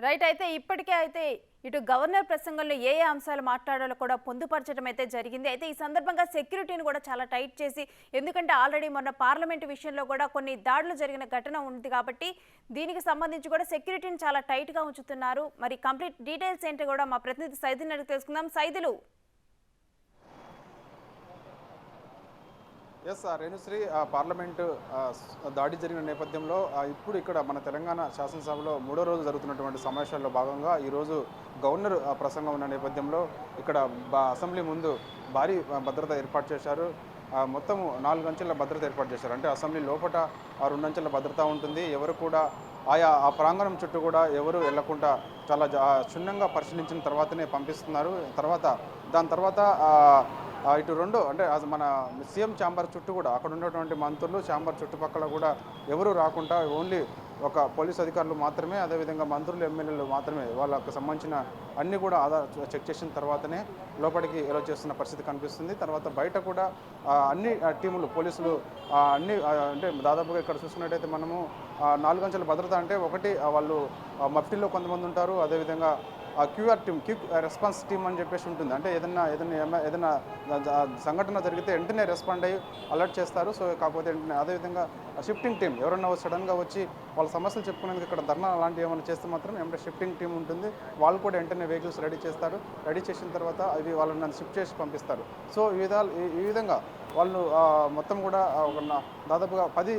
Right. అయితే ఇప్పటికే ఇటు గవర్నర్ ప్రసంగంలో ఏ ఏ అంశాలు మాట్లాడాలో కూడా పొందుపరచడం అయితే జరిగింది. అయితే ఈ సందర్భంగా సెక్యూరిటీని కూడా చాలా టైట్ చేసి, ఎందుకంటే ఆల్రెడీ మొన్న పార్లమెంటు విషయంలో కూడా కొన్ని దాడులు జరిగిన ఘటన ఉంది కాబట్టి దీనికి సంబంధించి కూడా సెక్యూరిటీని చాలా టైట్‌గా ఉంచుతున్నారు. మరి కంప్లీట్ డీటెయిల్స్ ఏంటో కూడా మా ప్రతినిధి సైదుల్ని అడిగి తెలుసుకుందాం. సైదులు. ఎస్ రేణుశ్రీ పార్లమెంటు దాడి జరిగిన నేపథ్యంలో ఇప్పుడు ఇక్కడ మన తెలంగాణ శాసనసభలో మూడో రోజు జరుగుతున్నటువంటి సమావేశాల్లో భాగంగా ఈరోజు గవర్నర్ ప్రసంగం ఉన్న నేపథ్యంలో ఇక్కడ అసెంబ్లీ ముందు భారీ భద్రత ఏర్పాటు చేశారు. మొత్తం 4 అంచెల భద్రత ఏర్పాటు చేశారు. అంటే అసెంబ్లీ లోపల 2 అంచెల భద్రత ఉంటుంది. ఎవరు కూడా ఆ ప్రాంగణం చుట్టూ కూడా ఎవరు వెళ్లకుండా చాలా క్షుణ్ణంగా పరిశీలించిన తర్వాతనే పంపిస్తున్నారు. దాని తర్వాత ఇటు రెండు అంటే మన సీఎం ఛాంబర్ చుట్టూ కూడా అక్కడ ఉన్నటువంటి మంత్రులు ఛాంబర్ చుట్టుపక్కల కూడా ఎవరు రాకుండా ఓన్లీ ఒక పోలీస్ అధికారులు మాత్రమే, అదేవిధంగా మంత్రులు ఎమ్మెల్యేలు మాత్రమే వాళ్ళకు సంబంధించిన అన్నీ కూడా చెక్ చేసిన తర్వాతనే లోపలికి ఎలో చేస్తున్న పరిస్థితి కనిపిస్తుంది. తర్వాత బయట కూడా అన్ని టీములు పోలీసులు అన్ని అంటే దాదాపుగా ఇక్కడ చూసుకున్నట్టయితే మనము 4 అంచెల భద్రత అంటే ఒకటి వాళ్ళు మఫ్టీలో కొంతమంది ఉంటారు, అదేవిధంగా QR team, quick response team అని చెప్పేసి ఉంటుంది. అంటే ఏదైనా సంఘటన జరిగితే వెంటనే రెస్పాండ్ అయ్యి అలర్ట్ చేస్తారు. సో కాకపోతే అదేవిధంగా షిఫ్టింగ్ టీమ్ ఎవరన్నా సడన్గా వచ్చి వాళ్ళ సమస్యలు చెప్పుకునేందుకు ఇక్కడ ధర్నా అలాంటివి ఏమైనా చేస్తే మాత్రం ఏమంటే షిఫ్టింగ్ టీమ్ ఉంటుంది. వాళ్ళు కూడా వెంటనే వెహికల్స్ రెడీ చేస్తారు. రెడీ చేసిన తర్వాత అవి వాళ్ళని షిఫ్ట్ చేసి పంపిస్తారు. సో ఈ విధంగా వాళ్ళు మొత్తం కూడా దాదాపుగా 10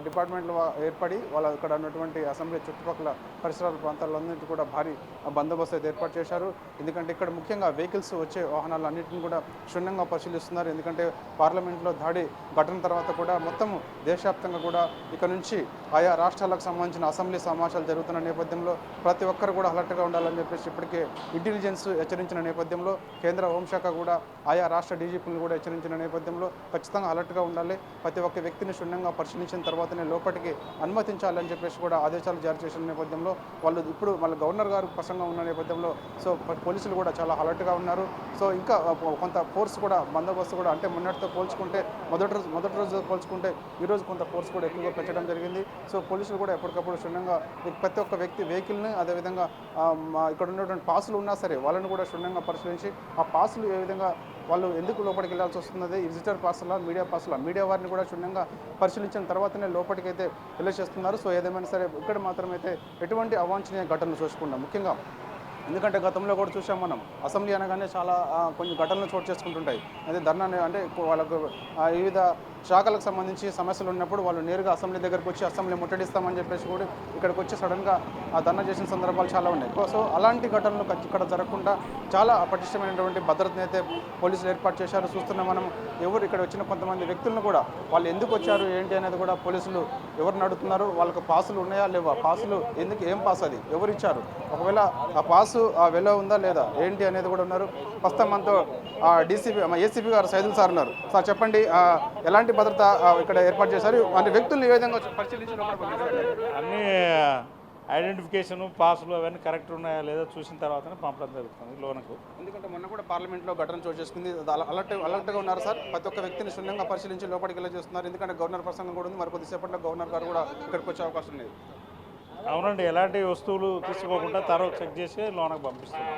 డిపార్ట్మెంట్లు ఏర్పడి వాళ్ళ ఇక్కడ ఉన్నటువంటి అసెంబ్లీ చుట్టుపక్కల పరిసరాల ప్రాంతాలన్నింటి కూడా భారీ బందోబస్తు అయితే ఏర్పాటు చేశారు. ఎందుకంటే ఇక్కడ ముఖ్యంగా వెహికల్స్ వచ్చే వాహనాలు అన్నింటిని కూడా క్షుణ్ణంగా పరిశీలిస్తున్నారు. ఎందుకంటే పార్లమెంట్లో దాడి ఘటన తర్వాత కూడా మొత్తం దేశవ్యాప్తంగా కూడా ఇక్కడ నుంచి ఆయా రాష్ట్రాలకు సంబంధించిన అసెంబ్లీ సమావేశాలు జరుగుతున్న నేపథ్యంలో ప్రతి ఒక్కరు కూడా అలర్ట్గా ఉండాలని చెప్పేసి ఇప్పటికే ఇంటెలిజెన్స్ హెచ్చరించిన నేపథ్యంలో కేంద్ర హోంశాఖ కూడా ఆయా రాష్ట్ర డీజీపీలను కూడా హెచ్చరించిన నేపథ్యంలో ఖచ్చితంగా అలర్ట్గా ఉండాలి. ప్రతి ఒక్క వ్యక్తిని క్షుణ్ణంగా పరిశీలించిన తర్వాతనే లోపలికి అనుమతించాలని చెప్పేసి కూడా ఆదేశాలు జారీ చేసిన నేపథ్యంలో వాళ్ళు ఇప్పుడు మళ్ళీ గవర్నర్ గారు ప్రసంగం ఉన్న నేపథ్యంలో సో పోలీసులు కూడా చాలా అలర్ట్గా ఉన్నారు. సో ఇంకా కొంత ఫోర్స్ కూడా బందోబస్తు కూడా అంటే మొన్నటితో పోల్చుకుంటే మొదటి రోజు పోల్చుకుంటే ఈరోజు కొంత ఫోర్స్ కూడా ఎక్కువగా పెంచడం జరిగింది. సో పోలీసులు కూడా ఎప్పటికప్పుడు క్షుణ్ణంగా ప్రతి ఒక్క వ్యక్తి వెహికల్ని, అదేవిధంగా ఇక్కడ ఉన్నటువంటి పాసులు ఉన్నా సరే వాళ్ళని కూడా క్షుణ్ణంగా పరిశీలించి ఆ పాసులు ఏ విధంగా వాళ్ళు ఎందుకు లోపలికి వెళ్ళాల్సి వస్తున్నది, విజిటర్ పాసులా, మీడియా పాసులా, మీడియా వారిని కూడా క్షుణ్ణంగా పరిశీలించిన తర్వాతనే లోపలికి అయితే వెళ్ళేసేస్తున్నారు. సో ఏదేమైనా సరే ఇక్కడ మాత్రమైతే ఎటువంటి అవాంఛనీయ ఘటనలు చూసుకున్నాం. ముఖ్యంగా ఎందుకంటే గతంలో కూడా చూసాం మనం అసెంబ్లీ అనగానే చాలా కొన్ని ఘటనలు చోటు చేసుకుంటుంటాయి. అదే ధర్నా అంటే వాళ్ళకు వివిధ శాఖలకు సంబంధించి సమస్యలు ఉన్నప్పుడు వాళ్ళు నేరుగా అసెంబ్లీ దగ్గరకు వచ్చి అసెంబ్లీ ముట్టడిస్తామని చెప్పేసి కూడా ఇక్కడికి వచ్చి సడన్గా ధర్నా చేసిన సందర్భాలు చాలా ఉన్నాయి. సో అలాంటి ఘటనలు ఇక్కడ జరగకుండా చాలా పటిష్టమైనటువంటి భద్రతను అయితే పోలీసులు ఏర్పాటు చేశారు. చూస్తున్నాం మనం ఎవరు ఇక్కడ వచ్చిన కొంతమంది వ్యక్తులను కూడా వాళ్ళు ఎందుకు వచ్చారు ఏంటి అనేది కూడా పోలీసులు ఎవరిని అడుగుతున్నారు, వాళ్ళకు పాసులు ఉన్నాయా లేవా, పాసులు ఎందుకు, ఏం పాస్ అది, ఎవరు ఇచ్చారు, ఒకవేళ ఆ పాసు వెలో ఉందా లేదా ఏంటి అనేది కూడా ఉన్నారు. ప్రస్తుతం మనతో ఏసీపీ గారు సైదుల్ సార్ ఉన్నారు. సార్ చెప్పండి, ఎలాంటి భద్రత ఇక్కడ ఏర్పాటు చేశారు, అంటే వ్యక్తులు ఏ విధంగా పరిశీలించి అన్ని ఐడెంటిఫికేషన్ పాసులు అవన్నీ కరెక్ట్ ఉన్నాయా లేదా చూసిన తర్వాతనే పంపడం జరుగుతుంది లోనకు. ఎందుకంటే మొన్న కూడా పార్లమెంట్లో ఘటన చోటు చేసుకుంది, అలర్ట్గా ఉన్నారు సార్. ప్రతి ఒక్క వ్యక్తిని క్షుణ్ణంగా పరిశీలించి లోపలికి వెళ్ళి చేస్తున్నారు. ఎందుకంటే గవర్నర్ ప్రసంగం కూడా ఉంది, మరి కొద్దిసేపట్లో గవర్నర్ గారు కూడా ఇక్కడికి వచ్చే అవకాశం ఉంది. అవునండి, ఎలాంటి వస్తువులు తీసుకోకుండా తర్వాత చెక్ చేసి లోనకు పంపిస్తున్నాం.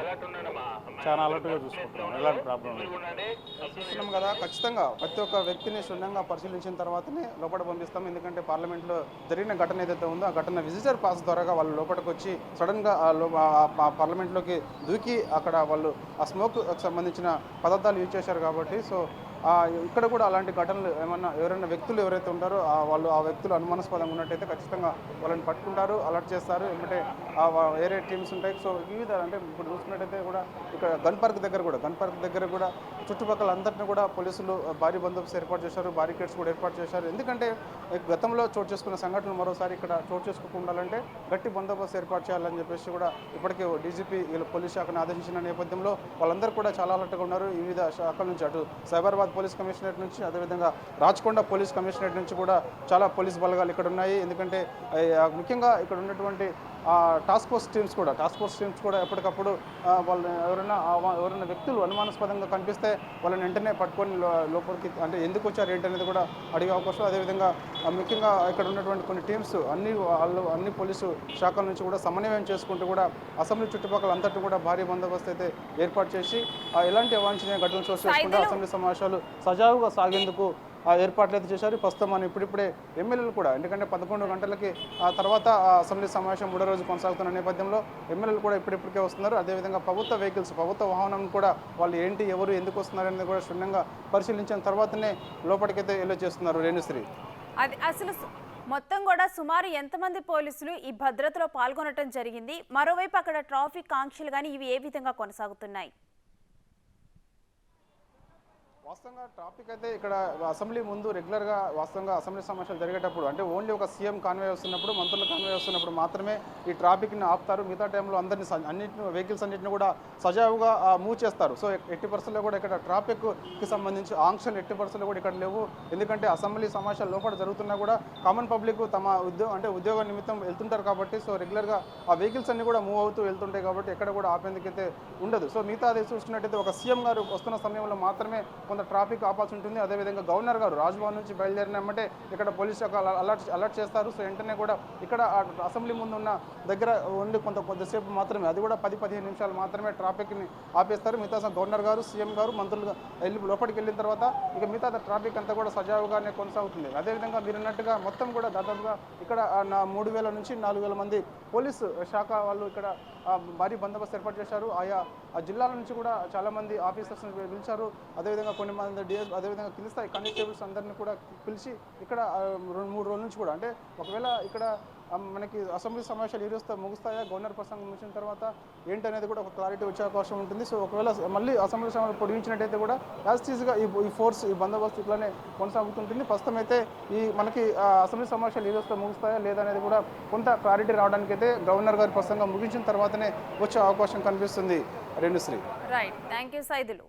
చాలా అలర్ట్గా చూసుకుంటున్నాం, ఎలాంటి ప్రాబ్లం లేదు. చూస్తున్నాం కదా, ఖచ్చితంగా ప్రతి ఒక్క వ్యక్తిని క్షుణ్ణంగా పరిశీలించిన తర్వాతనే లోపల పంపిస్తాం. ఎందుకంటే పార్లమెంట్లో జరిగిన ఘటన ఏదైతే ఉందో ఆ ఘటన విజిటర్ పాస్ ద్వారా వాళ్ళు లోపలికి వచ్చి సడన్గా పార్లమెంట్లోకి దూకి అక్కడ వాళ్ళు ఆ స్మోక్ సంబంధించిన పదార్థాలు యూజ్ చేశారు కాబట్టి సో ఇక్కడ కూడా అలాంటి ఘటనలు ఎవరైనా వ్యక్తులు ఎవరైతే ఉంటారో వాళ్ళు ఆ వ్యక్తులు అనుమానాస్పదంగా ఉన్నట్టయితే ఖచ్చితంగా వాళ్ళని పట్టుకుంటారు, అలర్ట్ చేస్తారు. ఎందుకంటే వేరే టీమ్స్ ఉంటాయి. సో వివిధ అంటే ఇప్పుడు చూసుకున్నట్టయితే కూడా ఇక్కడ గన్ పార్క్ దగ్గర కూడా చుట్టుపక్కల అంతటిని కూడా పోలీసులు భారీ బందోబస్తు ఏర్పాటు చేశారు, బారికేడ్స్ కూడా ఏర్పాటు చేశారు. ఎందుకంటే గతంలో చోటు చేసుకున్న సంఘటనలు మరోసారి ఇక్కడ చోటు చేసుకోకుండా ఉండాలంటే గట్టి బందోబస్తు ఏర్పాటు చేయాలని చెప్పేసి కూడా ఇప్పటికే డీజీపీ పోలీస్ శాఖను ఆదేశించిన నేపథ్యంలో వాళ్ళందరూ కూడా చాలా అలర్ట్గా ఉన్నారు. వివిధ శాఖల నుంచి అటు సైబరాబాద్ పోలీస్ కమిషనరేట్ నుంచి, అదేవిధంగా రాచకొండ పోలీస్ కమిషనరేట్ నుంచి కూడా చాలా పోలీస్ బలగాలు ఇక్కడ ఉన్నాయి. ఎందుకంటే ముఖ్యంగా ఇక్కడ ఉన్నటువంటి టాస్క్ ఫోర్స్ టీమ్స్ కూడా ఎప్పటికప్పుడు వాళ్ళు ఎవరైనా వ్యక్తులు అనుమానాస్పదంగా కనిపిస్తే వాళ్ళని వెంటనే పట్టుకొని లోపలికి అంటే ఎందుకు వచ్చారు ఏంటి అనేది కూడా అడిగే అవకాశం. అదేవిధంగా ముఖ్యంగా ఇక్కడ ఉన్నటువంటి కొన్ని టీమ్స్ అన్ని పోలీసు శాఖల నుంచి కూడా సమన్వయం చేసుకుంటూ కూడా అసెంబ్లీ చుట్టుపక్కల అంతటా కూడా భారీ బందోబస్తు అయితే ఏర్పాటు చేసి ఎలాంటి అవాంఛనీయ ఘటనలు చోటు చేసుకుంటూ అసెంబ్లీ సమావేశాలు సజావుగా సాగేందుకు ఏర్పాట్లు అయితే చేశారు. ప్రస్తుతం మనం ఇప్పుడిప్పుడే ఎమ్మెల్యేలు కూడా ఎందుకంటే 11 గంటలకి తర్వాత అసెంబ్లీ సమావేశం 3వ రోజు కొనసాగుతున్న నేపథ్యంలో ఎమ్మెల్యేలు కూడా ఇప్పుడిప్పటికే వస్తున్నారు. అదేవిధంగా ప్రభుత్వ వాహనం కూడా వాళ్ళు ఏంటి ఎవరు ఎందుకు వస్తున్నారు అనేది కూడా క్షుణ్ణంగా పరిశీలించిన తర్వాతనే లోపలికైతే వెళ్ళి చేస్తున్నారు రేణుశ్రీ. అది అసలు మొత్తం కూడా సుమారు ఎంతమంది పోలీసులు ఈ భద్రతలో పాల్గొనడం జరిగింది? మరోవైపు అక్కడ ట్రాఫిక్ ఆంక్షలు కానీ ఇవి ఏ విధంగా కొనసాగుతున్నాయి? వాస్తవంగా ట్రాఫిక్ అయితే ఇక్కడ అసెంబ్లీ ముందు రెగ్యులర్గా వాస్తవంగా అసెంబ్లీ సమావేశాలు జరిగేటప్పుడు అంటే ఓన్లీ ఒక సీఎం కాన్వే వస్తున్నప్పుడు మంత్రుల కాన్వే వస్తున్నప్పుడు మాత్రమే ఈ ట్రాఫిక్ని ఆపుతారు. మిగతా టైంలో వెహికల్స్ అన్నింటిని కూడా సజావుగా మూవ్ చేస్తారు. సో ఎట్టి పరిస్థితుల్లో కూడా ఇక్కడ ట్రాఫిక్కి సంబంధించి ఆంక్షలు ఎట్టి పరిస్థితుల్లో కూడా ఇక్కడ లేవు. ఎందుకంటే అసెంబ్లీ సమావేశాలు లోపల జరుగుతున్నా కూడా కామన్ పబ్లిక్ తమ ఉద్యోగ నిమిత్తం వెళ్తుంటారు కాబట్టి సో రెగ్యులర్గా ఆ వెహికల్స్ అన్ని కూడా మూవ్ అవుతూ వెళ్తుంటాయి కాబట్టి ఎక్కడ కూడా ఆపేందుకైతే ఉండదు. సో మిగతా అది చూసుకున్నట్టయితే ఒక సీఎం గారు వస్తున్న సమయంలో మాత్రమే కొంత ట్రాఫిక్ ఆపాల్సి ఉంటుంది. అదేవిధంగా గవర్నర్ గారు రాజ్భవన్ నుంచి బయలుదేరినామంటే ఇక్కడ పోలీస్ శాఖ అలర్ట్ చేస్తారు. సో వెంటనే కూడా ఇక్కడ అసెంబ్లీ ముందు ఉన్న దగ్గర ఓన్లీ కొద్దిసేపు మాత్రమే అది కూడా 10-15 నిమిషాలు మాత్రమే ట్రాఫిక్ని ఆపేస్తారు. మిగతా గవర్నర్ గారు సీఎం గారు మంత్రులు లోపలికి వెళ్ళిన తర్వాత ఇక మిగతా ట్రాఫిక్ అంతా కూడా సజావుగానే కొనసాగుతుంది. అదేవిధంగా మీరు అన్నట్టుగా మొత్తం కూడా దాదాపుగా ఇక్కడ 3000 నుంచి 4000 మంది పోలీసు శాఖ వాళ్ళు ఇక్కడ భారీ బందోబస్తు ఏర్పాటు చేశారు. ఆయా జిల్లాల నుంచి కూడా చాలామంది ఆఫీసర్స్ని పిలిచారు. అదేవిధంగా కొన్ని మంది డిఎస్ అదేవిధంగా కింది స్థాయి కానిస్టేబుల్స్ అందరినీ కూడా పిలిచి ఇక్కడ 2-3 రోజుల నుంచి కూడా అంటే ఒకవేళ ఇక్కడ మనకి అసెంబ్లీ సమావేశాలు ఈ రోజుతో ముగుస్తాయా గవర్నర్ ప్రసంగం ముగిసిన తర్వాత ఏంటనేది కూడా ఒక క్లారిటీ వచ్చే అవకాశం ఉంటుంది. సో ఒకవేళ మళ్ళీ అసెంబ్లీ సమావేశాలు పొడిగించినట్టయితే కూడా యాజ్టీజ్గా ఈ బందోబస్తు ఇట్లానే కొనసాగుతుంటుంది. ప్రస్తుతం అయితే మనకి అసెంబ్లీ సమావేశాలు ఈ రోజుతో ముగుస్తాయా లేదనేది కూడా కొంత క్లారిటీ రావడానికి అయితే గవర్నర్ గారి ప్రసంగం ముగించిన తర్వాతనే వచ్చే అవకాశం కనిపిస్తుంది. Renusri. Right, thank you Saidulu.